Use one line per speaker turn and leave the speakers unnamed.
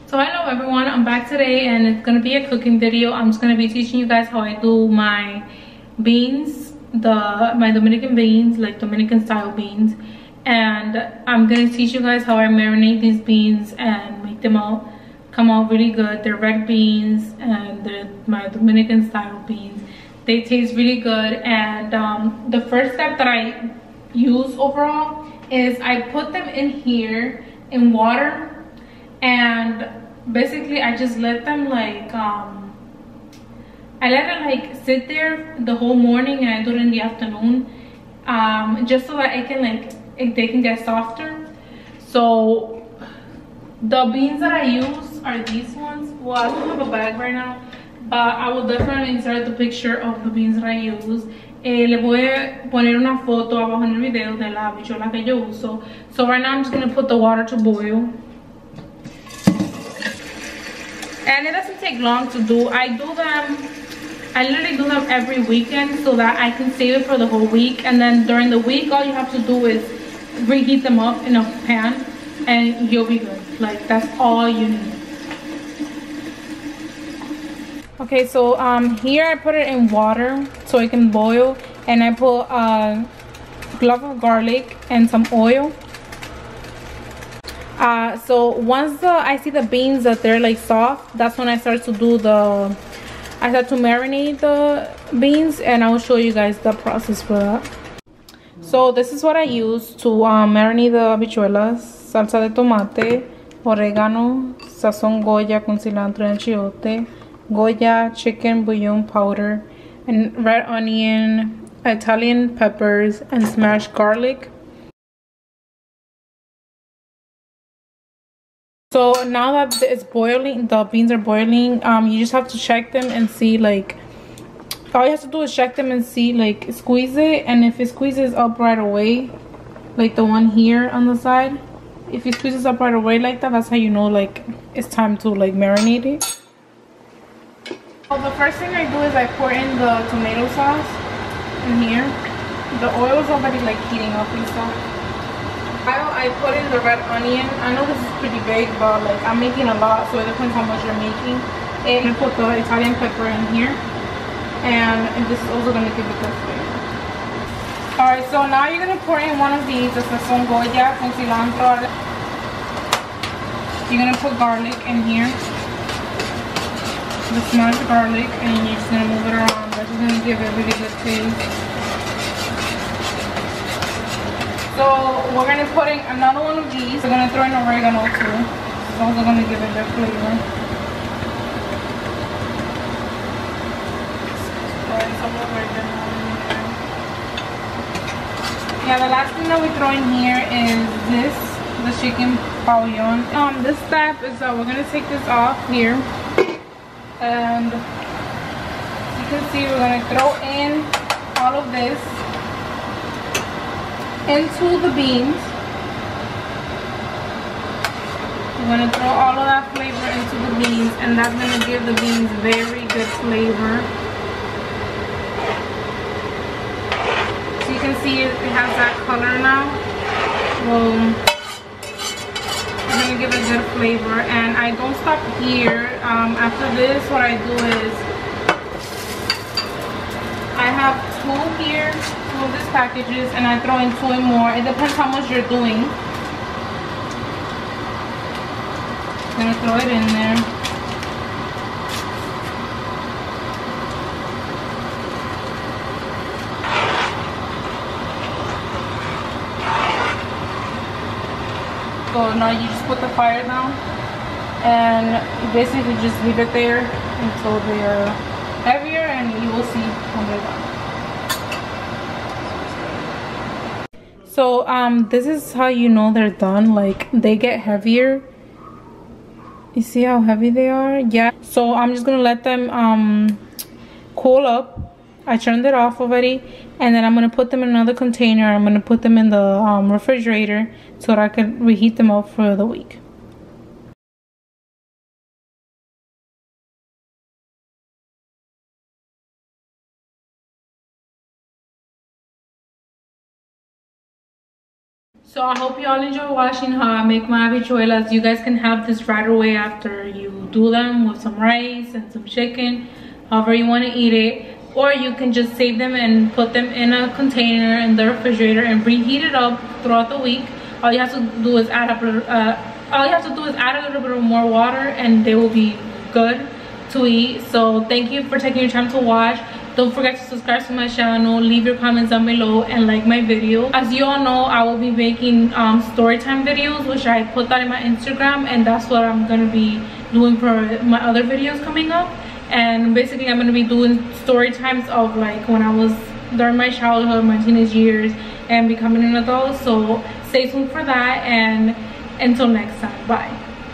So hello everyone, I'm back today and it's gonna be a cooking video. I'm just gonna be teaching you guys how I do my beans, my Dominican beans, like Dominican style beans. And I'm gonna teach you guys how I marinate these beans and make them all come out really good. They're red beans and they're my Dominican style beans. They taste really good. And the first step that I use overall is I put them in here in water, and basically I just let them like I let it like sit there the whole morning, and I do it in the afternoon, just so that it can they can get softer. So the beans that I use are these ones. Well, I don't have a bag right now, but I will definitely insert the picture of the beans that I use. Le voy a poner una foto abajo en el video de la habichuela que yo uso. So right now I'm just gonna put the water to boil. And it doesn't take long to do. I literally do them every weekend so that I can save it for the whole week. And then during the week, all you have to do is reheat them up in a pan and you'll be good. Like, that's all you need. Okay, so here I put it in water so it can boil, and I put a clove of garlic and some oil. So once I see the beans that they're like soft, that's when I start to marinate the beans, and I will show you guys the process for that. So this is what I use to marinate the habichuelas: salsa de tomate, oregano, sazón Goya con cilantro and chiote, Goya chicken bouillon powder, and red onion, Italian peppers, and smashed garlic. So now that it's boiling, the beans are boiling, you just have to check them and see, like, all you have to do is check them and see, like, squeeze it, and if it squeezes up right away, like the one here on the side, if it squeezes up right away like that, that's how you know, like, it's time to, like, marinate it. So the first thing I do is I pour in the tomato sauce in here. The oil is already, like, heating up and stuff. I put in the red onion. I know this is pretty big, but like I'm making a lot, so it depends how much you're making. And I put the Italian pepper in here, and this is also gonna give it good flavor. Alright, so now you're gonna pour in one of these, the sazón Goya con cilantro. You're gonna put garlic in here, the smashed garlic, and you're just gonna move it around. That's just gonna give it really good taste. So we're gonna put in another one of these. We're gonna throw in oregano too. It's also gonna give it good flavor. Throw in some oregano in there. Yeah, the last thing that we throw in here is the chicken bouillon. This step is that we're gonna take this off here, and as you can see, we're gonna throw in all of this into the beans. I'm going to throw all of that flavor into the beans, and that's going to give the beans very good flavor. So you can see it has that color now. Well, I'm going to give it good flavor, and I don't stop here. After this, what I do is I have two here, two of these packages, and I throw in two more. It depends how much you're doing. I'm gonna throw it in there. So now you just put the fire down, and you basically just leave it there until they are heavier, and you will see when they're done. So this is how you know they're done. Like, they get heavier. You see how heavy they are? Yeah. So I'm just gonna let them cool up. I turned it off already, and then I'm gonna put them in another container. I'm gonna put them in the refrigerator so that I can reheat them up for the week. So I hope you all enjoy watching how I make my habichuelas. You guys can have this right away after you do them with some rice and some chicken, however you want to eat it. Or you can just save them and put them in a container in the refrigerator and reheat it up throughout the week. All you have to do is add a little bit of more water and they will be good to eat. So thank you for taking your time to watch. Don't forget to subscribe to my channel, leave your comments down below, and like my video. As you all know, I will be making storytime videos, which I put that in my Instagram, and that's what I'm going to be doing for my other videos coming up. And basically I'm going to be doing story times of like when I was during my childhood, my teenage years, and becoming an adult. So stay tuned for that, and until next time, bye.